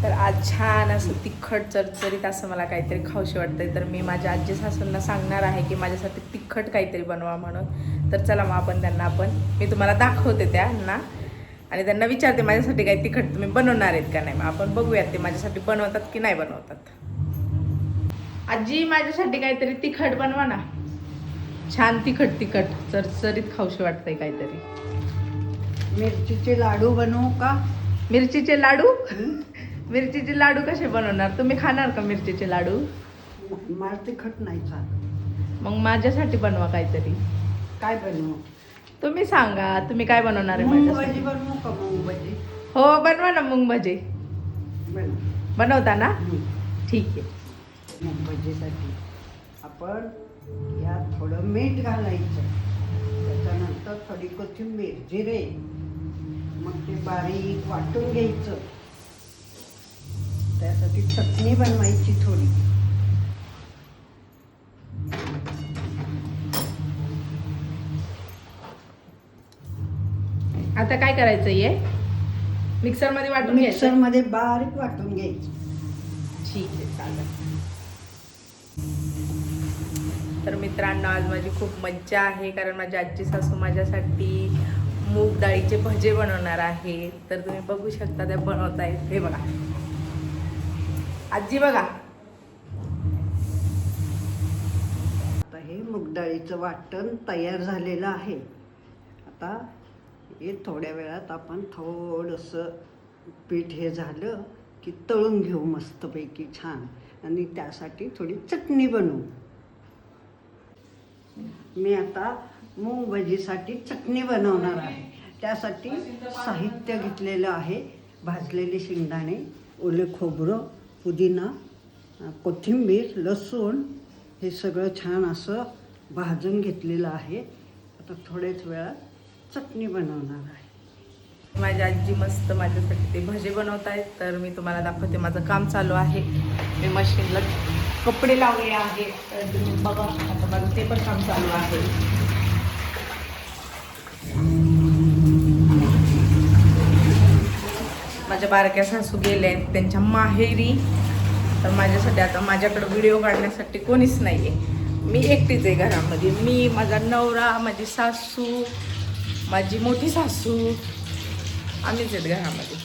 तर आज छान असं तिखट चरचरीत असं मला काहीतरी खाऊशी वाटतंय, तर मी माझ्या आजी सासूंना सांगणार आहे की माझ्यासाठी तिखट काहीतरी बनवा म्हणून. तर चला मग मी तुम्हाला दाखवते त्यांना आणि त्यांना विचारते माझ्यासाठी काही तिखट तुम्ही बनवणार आहेत का नाही. मग आपण बघूयात ते माझ्यासाठी बनवतात की नाही बनवतात. आजी माझ्यासाठी काहीतरी तिखट बनवा ना, छान तिखट चरचरीत खाऊशी वाटतंय काहीतरी. मिरचीचे लाडू बनवू का? मिरचीचे लाडू? मिरचीचे लाडू कसे बनवणार? तुम्ही खाणार का मिरचीचे लाडू? मला तिखट नाही खात. मग माझ्यासाठी बनवा काहीतरी. काय बनवू? तुम्ही सांगा तुम्ही काय बनवणार आहे मूग माझ्यासाठी. भाजी बनवू का? मूग भाजी हो बनवा ना मूग भजी. बनवता ना? ठीक आहे. मूग भाजीसाठी आपण यात थोडं मीठ घालायचं, त्याच्यानंतर थोडी कोथिंबीर, जिरे, मग ते बारीक वाटून घ्यायचं. त्यासाठी चटणी बनवायची थोडी. आता काय करायचं आहे? मिक्सर मध्ये वाटून घ्यायचं. मिक्सर मध्ये बारीक वाटून घ्यायचं. ठीक आहे चालेल. तर मित्रांनो आज माझी खूप मज्जा आहे, कारण माझी आजी सासू माझ्यासाठी मूग डाळीचे भजे बनवणार आहे. तर तुम्ही बघू शकता त्या बनवतायत. हे बघा आजी बघा. आता हे मूग डाळीचं वाटण तयार झालेलं आहे. आता हे थोड्या वेळात आपण थोडंसं पीठ हे झालं की तळून घेऊ मस्तपैकी छान, आणि त्यासाठी थोडी चटणी बनवू. मी आता मूग भजीसाठी चटणी बनवणार आहे. त्यासाठी साहित्य घेतलेलं आहे: भाजलेले शेंगदाणे, ओले खोबरं, पुदिना, कोथिंबीर, लसूण, हे सगळं छान असं भाजून घेतलेलं आहे. आता थोड्याच वेळात चटणी बनवणार आहे. माझी आजी मस्त माझ्यासाठी ते भजे बनवत आहेत. तर मी तुम्हाला दाखवते. माझं काम चालू आहे. मी मशीनला कपडे लावले आहे. तर तुम्ही बघा आता माझं ते पण काम चालू आहे. माझ्या बारक्या सासू गेल्या आहेत त्यांच्या माहेरी. तर माझ्यासाठी आता माझ्याकडे व्हिडिओ काढण्यासाठी कोणीच नाही आहे. मी एकटीच आहे घरामध्ये. मी, माझा नवरा, माझी सासू, माझी मोठी सासू, आम्हीच आहेत घरामध्ये.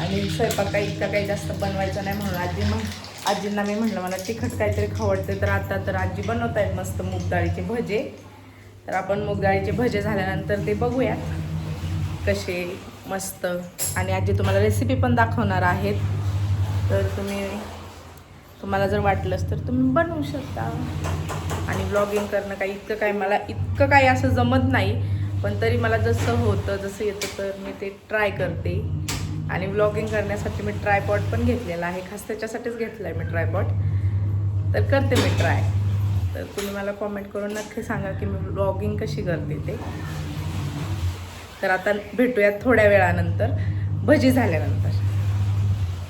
आणि स्वयंपाक काही जास्त बनवायचं नाही म्हणून आजींना मी म्हटलं मला तिखट काहीतरी खावडते. तर आता तर आजी बनवत आहेत मस्त मूग डाळीचे भजे. तर आपण मूग डाळीचे भजे झाल्यानंतर ते बघूयात कसे मस्त. आणि आजी तुम्हाला रेसिपी पण दाखवणार आहेत. तर तुम्हाला जर वाटलंच तर तुम्ही बनवू शकता. आणि व्लॉगिंग करणं मला इतकं काही असं जमत नाही, पण तरी मला जसं येतं तर मी ते ट्राय करते. आणि व्लॉगिंग करण्यासाठी मी ट्रायपॉड पण घेतलेला आहे, खास त्याच्यासाठीच घेतला आहे मी ट्रायपॉड. तर करते मी ट्राय. तर तुम्ही मला कॉमेंट करून नक्की सांगा की मी व्लॉगिंग कशी करते ते. तर आता भेटूयात थोड्या वेळानंतर भजी झाल्यानंतर.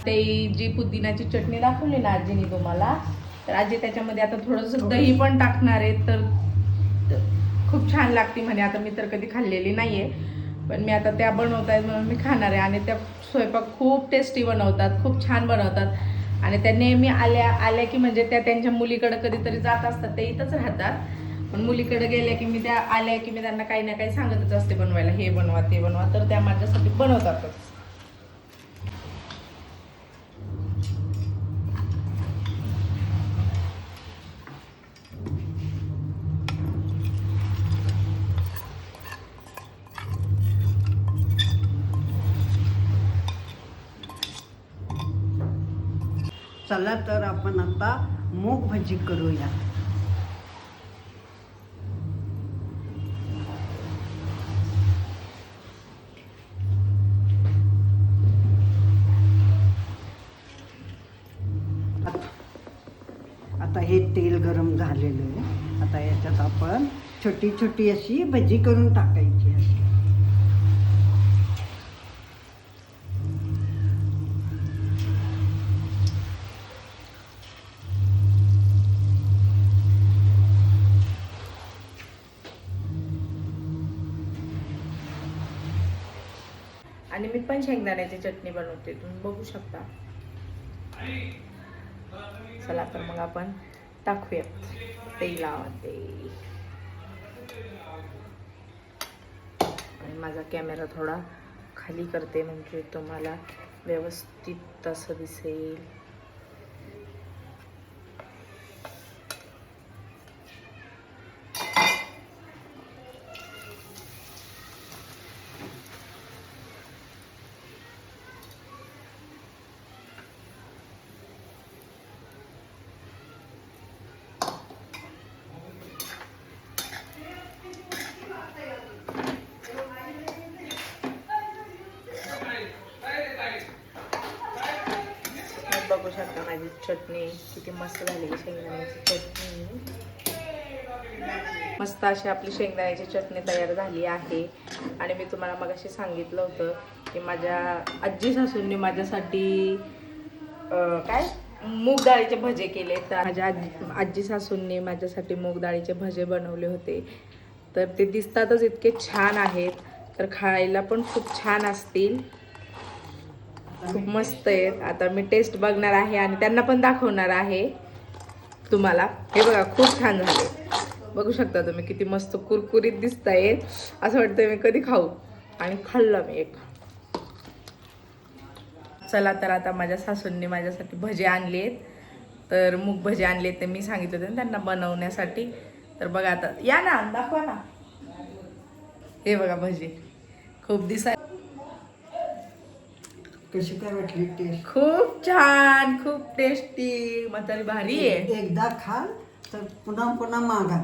ते जी पुदिनाची चटणी दाखवली ना आजीने तुम्हाला, तर आजी त्याच्यामध्ये आता थोडंसं दही पण टाकणार आहे. तर खूप छान लागते म्हणे. आता मी तर कधी खाल्लेली नाही आहे, पण मी आता त्या बनवत आहेत म्हणून मी खाणार आहे. आणि त्या स्वयंपाक खूप टेस्टी बनवतात, खूप छान बनवतात. आणि त्या नेहमी आल्या की म्हणजे त्या त्यांच्या मुलीकडे कधीतरी जात असतात. ते इथंच राहतात, पण मुलीकडे गेल्या की मी त्यांना काही ना काही सांगतच असते बनवायला, हे बनवा ते बनवा. तर त्या माझ्यासाठी बनवतातच. चला तर आपण आता मूग भजी करूया. आता हे तेल गरम झालेलं आहे. आता याच्यात आपण छोटी छोटी अशी भजी करून टाकायची अशी. आणि आणि मी पण शेंगदाण्याची चटणी बनवते, तुम्ही बघू शकता. चला तर मग आपण टाकूयात तेलामध्ये. आणि माझा कॅमेरा थोडा खाली करते म्हणजे तुम्हाला व्यवस्थित असं दिसेल. बघू शकता माझी चटणी किती मस्त झाली. शेंगदाण्याची चटणी मस्त अशी आपली शेंगदाण्याची चटणी तयार झाली आहे. आणि मी तुम्हाला मगाशी सांगितलं होतं की माझ्या आजी सासूंनी माझ्यासाठी काय मूग डाळीचे भजे केले. तर माझ्या आजी सासूंनी माझ्यासाठी मूग डाळीचे भजे बनवले होते. तर ते दिसतातच इतके छान आहेत, तर खायला पण खूप छान असतील. खूप मस्त आहेत. आता मी टेस्ट बघणार आहे आणि त्यांना पण दाखवणार आहे तुम्हाला. हे बघा खूप छान झाले. बघू शकता तुम्ही किती मस्त कुरकुरीत दिसत आहेत. असं वाटतं मी कधी खाऊ. आणि खाल्लं मी एक. चला तर आता माझ्या सासूंनी माझ्यासाठी भजे आणलेत. तर मूग भजे आणलेत ते मी सांगितलं होतं त्यांना बनवण्यासाठी. तर बघा आता या ना, दाखवा ना. हे बघा भजे खूप दिसा. कशी काय वाटली टेस्ट? खूप छान, खूप टेस्टी, म्हातारी भारी आहे. एकदा खा तर पुन्हा पुन्हा मागा.